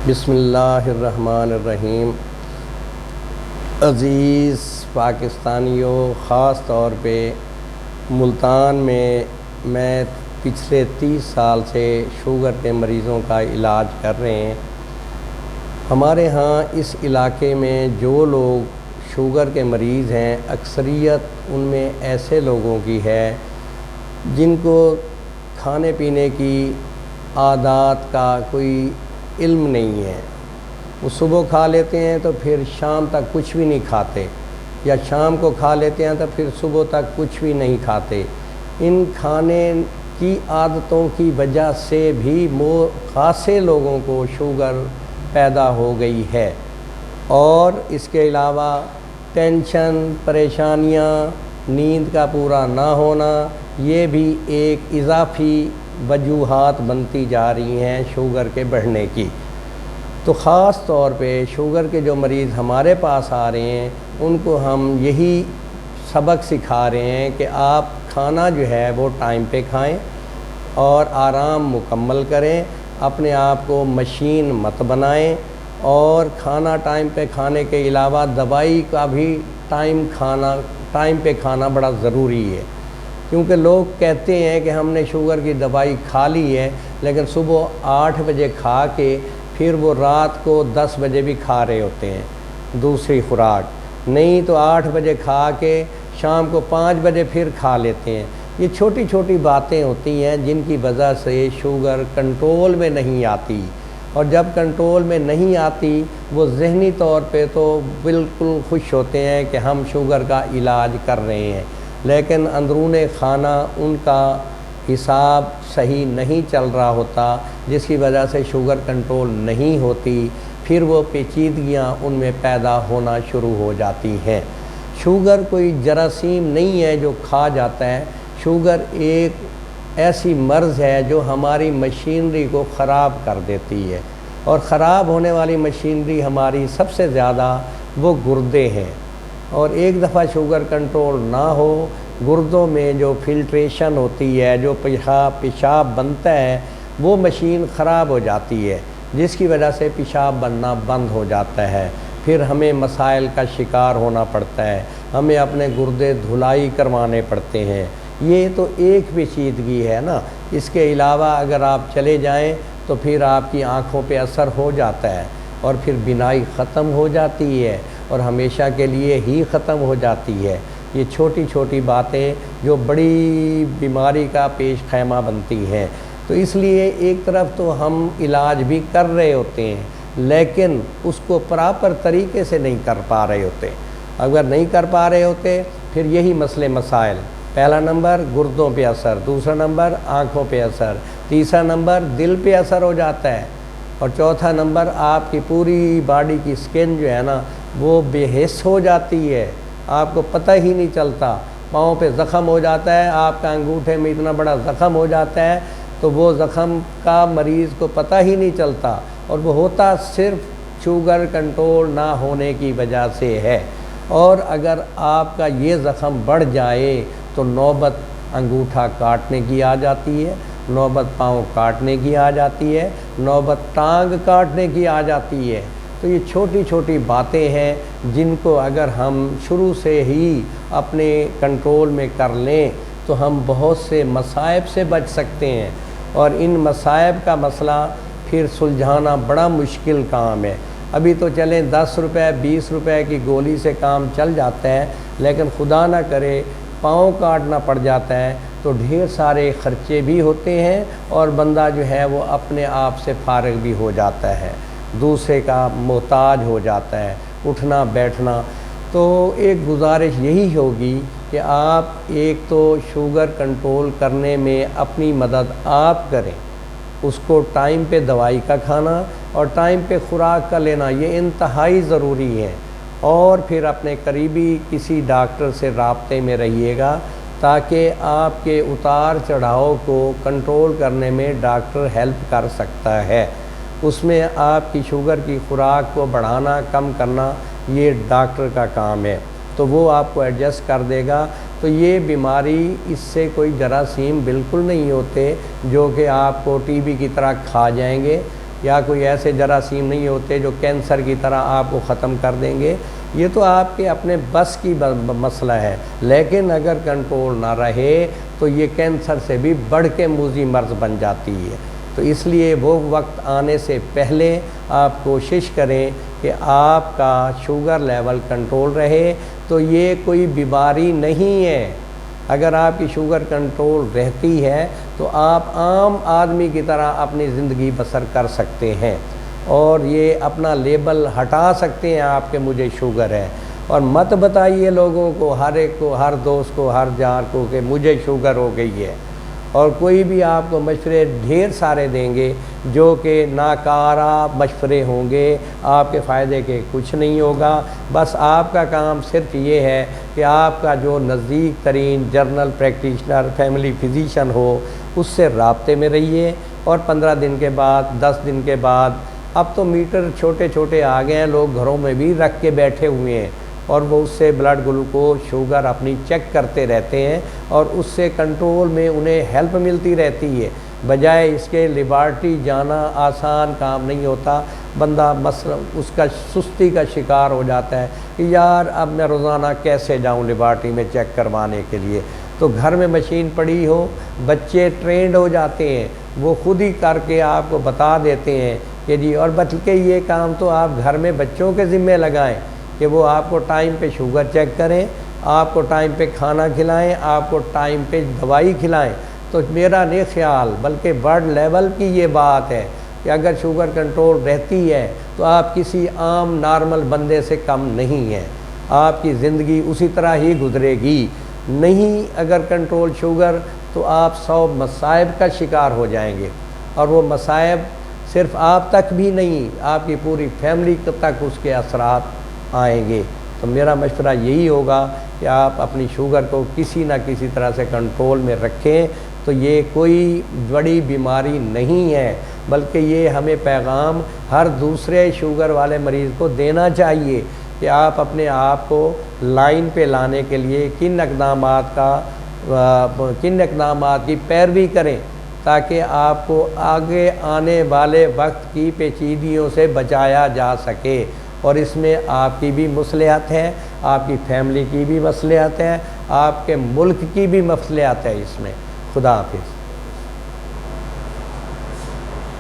بسم اللہ الرحمن الرحیم۔ عزیز پاکستانیوں، خاص طور پہ ملتان میں پچھلے 30 سال سے شوگر کے مریضوں کا علاج کر رہے ہیں۔ ہمارے ہاں اس علاقے میں جو لوگ شوگر کے مریض ہیں، اکثریت ان میں ایسے لوگوں کی ہے جن کو کھانے پینے کی عادات کا کوئی علم نہیں ہے۔ وہ صبح کھا لیتے ہیں تو پھر شام تک کچھ بھی نہیں کھاتے، یا شام کو کھا لیتے ہیں تو پھر صبح تک کچھ بھی نہیں کھاتے۔ ان کھانے کی عادتوں کی وجہ سے بھی خاصے لوگوں کو شوگر پیدا ہو گئی ہے، اور اس کے علاوہ ٹینشن، پریشانیاں، نیند کا پورا نہ ہونا، یہ بھی ایک اضافی وجوہات بنتی جا رہی ہیں شوگر کے بڑھنے کی۔ تو خاص طور پہ شوگر کے جو مریض ہمارے پاس آ رہے ہیں، ان کو ہم یہی سبق سکھا رہے ہیں کہ آپ کھانا جو ہے وہ ٹائم پہ کھائیں اور آرام مکمل کریں، اپنے آپ کو مشین مت بنائیں، اور کھانا ٹائم پہ کھانے کے علاوہ دوائی کا بھی ٹائم پہ کھانا بڑا ضروری ہے۔ کیونکہ لوگ کہتے ہیں کہ ہم نے شوگر کی دوائی کھا لی ہے، لیکن صبح 8 بجے کھا کے پھر وہ رات کو 10 بجے بھی کھا رہے ہوتے ہیں دوسری خوراک، نہیں تو 8 بجے کھا کے شام کو 5 بجے پھر کھا لیتے ہیں۔ یہ چھوٹی چھوٹی باتیں ہوتی ہیں جن کی وجہ سے شوگر کنٹرول میں نہیں آتی، اور جب کنٹرول میں نہیں آتی وہ ذہنی طور پہ تو بالکل خوش ہوتے ہیں کہ ہم شوگر کا علاج کر رہے ہیں، لیکن اندرون خانہ ان کا حساب صحیح نہیں چل رہا ہوتا، جس کی وجہ سے شوگر کنٹرول نہیں ہوتی، پھر وہ پیچیدگیاں ان میں پیدا ہونا شروع ہو جاتی ہیں۔ شوگر کوئی جراثیم نہیں ہے جو کھا جاتا ہے، شوگر ایک ایسی مرض ہے جو ہماری مشینری کو خراب کر دیتی ہے، اور خراب ہونے والی مشینری ہماری سب سے زیادہ وہ گردے ہیں، اور ایک دفعہ شوگر کنٹرول نہ ہو، گردوں میں جو فلٹریشن ہوتی ہے، جو پیشاب بنتا ہے، وہ مشین خراب ہو جاتی ہے، جس کی وجہ سے پیشاب بننا بند ہو جاتا ہے، پھر ہمیں مسائل کا شکار ہونا پڑتا ہے، ہمیں اپنے گردے دھلائی کروانے پڑتے ہیں۔ یہ تو ایک پیچیدگی ہے نا۔ اس کے علاوہ اگر آپ چلے جائیں تو پھر آپ کی آنکھوں پہ اثر ہو جاتا ہے، اور پھر بینائی ختم ہو جاتی ہے، اور ہمیشہ کے لیے ہی ختم ہو جاتی ہے۔ یہ چھوٹی چھوٹی باتیں جو بڑی بیماری کا پیش خیمہ بنتی ہیں۔ تو اس لیے ایک طرف تو ہم علاج بھی کر رہے ہوتے ہیں، لیکن اس کو پراپر طریقے سے نہیں کر پا رہے ہوتے۔ اگر نہیں کر پا رہے ہوتے پھر یہی مسائل: پہلا نمبر گردوں پہ اثر، دوسرا نمبر آنکھوں پہ اثر، تیسرا نمبر دل پہ اثر ہو جاتا ہے، اور چوتھا نمبر آپ کی پوری باڈی کی سکن جو ہے نا وہ بے حس ہو جاتی ہے، آپ کو پتہ ہی نہیں چلتا۔ پاؤں پہ زخم ہو جاتا ہے، آپ کا انگوٹھے میں اتنا بڑا زخم ہو جاتا ہے، تو وہ زخم کا مریض کو پتہ ہی نہیں چلتا، اور وہ ہوتا صرف شوگر کنٹرول نہ ہونے کی وجہ سے ہے۔ اور اگر آپ کا یہ زخم بڑھ جائے تو نوبت انگوٹھا کاٹنے کی آ جاتی ہے، نوبت پاؤں کاٹنے کی آ جاتی ہے، نوبت ٹانگ کاٹنے کی آ جاتی ہے۔ تو یہ چھوٹی چھوٹی باتیں ہیں جن کو اگر ہم شروع سے ہی اپنے کنٹرول میں کر لیں تو ہم بہت سے مصائب سے بچ سکتے ہیں، اور ان مصائب کا مسئلہ پھر سلجھانا بڑا مشکل کام ہے۔ ابھی تو چلیں 10 روپے 20 روپے کی گولی سے کام چل جاتا ہے، لیکن خدا نہ کرے پاؤں کاٹنا پڑ جاتا ہے تو ڈھیر سارے خرچے بھی ہوتے ہیں، اور بندہ جو ہے وہ اپنے آپ سے فارغ بھی ہو جاتا ہے، دوسرے کا محتاج ہو جاتا ہے، اٹھنا بیٹھنا۔ تو ایک گزارش یہی ہوگی کہ آپ ایک تو شوگر کنٹرول کرنے میں اپنی مدد آپ کریں، اس کو ٹائم پہ دوائی کا کھانا اور ٹائم پہ خوراک کا لینا یہ انتہائی ضروری ہے، اور پھر اپنے قریبی کسی ڈاکٹر سے رابطے میں رہیے گا، تاکہ آپ کے اتار چڑھاؤ کو کنٹرول کرنے میں ڈاکٹر ہیلپ کر سکتا ہے۔ اس میں آپ کی شوگر کی خوراک کو بڑھانا کم کرنا یہ ڈاکٹر کا کام ہے، تو وہ آپ کو ایڈجسٹ کر دے گا۔ تو یہ بیماری اس سے کوئی جراثیم بالکل نہیں ہوتے جو کہ آپ کو ٹی بی کی طرح کھا جائیں گے۔ یا کوئی ایسے جراثیم نہیں ہوتے جو کینسر کی طرح آپ کو ختم کر دیں گے، یہ تو آپ کے اپنے بس کی مسئلہ ہے، لیکن اگر کنٹرول نہ رہے تو یہ کینسر سے بھی بڑھ کے موذی مرض بن جاتی ہے۔ تو اس لیے وہ وقت آنے سے پہلے آپ کوشش کریں کہ آپ کا شوگر لیول کنٹرول رہے۔ تو یہ کوئی بیماری نہیں ہے، اگر آپ کی شوگر کنٹرول رہتی ہے تو آپ عام آدمی کی طرح اپنی زندگی بسر کر سکتے ہیں، اور یہ اپنا لیبل ہٹا سکتے ہیں آپ کے مجھے شوگر ہے، اور مت بتائیے لوگوں کو، ہر ایک کو، ہر دوست کو، ہر جار کو کہ مجھے شوگر ہو گئی ہے، اور کوئی بھی آپ کو مشورے ڈھیر سارے دیں گے جو کہ ناکارہ مشورے ہوں گے، آپ کے فائدے کے کچھ نہیں ہوگا۔ بس آپ کا کام صرف یہ ہے کہ آپ کا جو نزدیک ترین جنرل پریکٹیشنر فیملی فزیشین ہو اس سے رابطے میں رہیے، اور 15 دن کے بعد، 10 دن کے بعد، اب تو میٹر چھوٹے چھوٹے آ گئے ہیں، لوگ گھروں میں بھی رکھ کے بیٹھے ہوئے ہیں، اور وہ اس سے بلڈ گلوکوز شوگر اپنی چیک کرتے رہتے ہیں، اور اس سے کنٹرول میں انہیں ہیلپ ملتی رہتی ہے، بجائے اس کے لیبارٹری جانا آسان کام نہیں ہوتا۔ بندہ مثلا اس کا سستی کا شکار ہو جاتا ہے کہ یار اب میں روزانہ کیسے جاؤں لیبارٹری میں چیک کروانے کے لیے، تو گھر میں مشین پڑی ہو، بچے ٹرینڈ ہو جاتے ہیں، وہ خود ہی کر کے آپ کو بتا دیتے ہیں کہ جی، اور بلکہ یہ کام تو آپ گھر میں بچوں کے ذمے لگائیں کہ وہ آپ کو ٹائم پہ شوگر چیک کریں، آپ کو ٹائم پہ کھانا کھلائیں، آپ کو ٹائم پہ دوائی کھلائیں۔ تو میرا نہیں خیال، بلکہ برڈ لیول کی یہ بات ہے کہ اگر شوگر کنٹرول رہتی ہے تو آپ کسی عام نارمل بندے سے کم نہیں ہیں، آپ کی زندگی اسی طرح ہی گزرے گی۔ نہیں اگر کنٹرول شوگر تو آپ 100 مصائب کا شکار ہو جائیں گے، اور وہ مصائب صرف آپ تک بھی نہیں، آپ کی پوری فیملی تک اس کے اثرات آئیں گے۔ تو میرا مشورہ یہی ہوگا کہ آپ اپنی شوگر کو کسی نہ کسی طرح سے کنٹرول میں رکھیں۔ تو یہ کوئی بڑی بیماری نہیں ہے، بلکہ یہ ہمیں پیغام ہر دوسرے شوگر والے مریض کو دینا چاہیے کہ آپ اپنے آپ کو لائن پہ لانے کے لیے کن اقدامات کی پیروی کریں تاکہ آپ کو آگے آنے والے وقت کی پیچیدگیوں سے بچایا جا سکے، اور اس میں آپ کی بھی مصلحت ہے، آپ کی فیملی کی بھی مصلحت ہے، آپ کے ملک کی بھی مصلحت ہے اس میں۔ خدا حافظ۔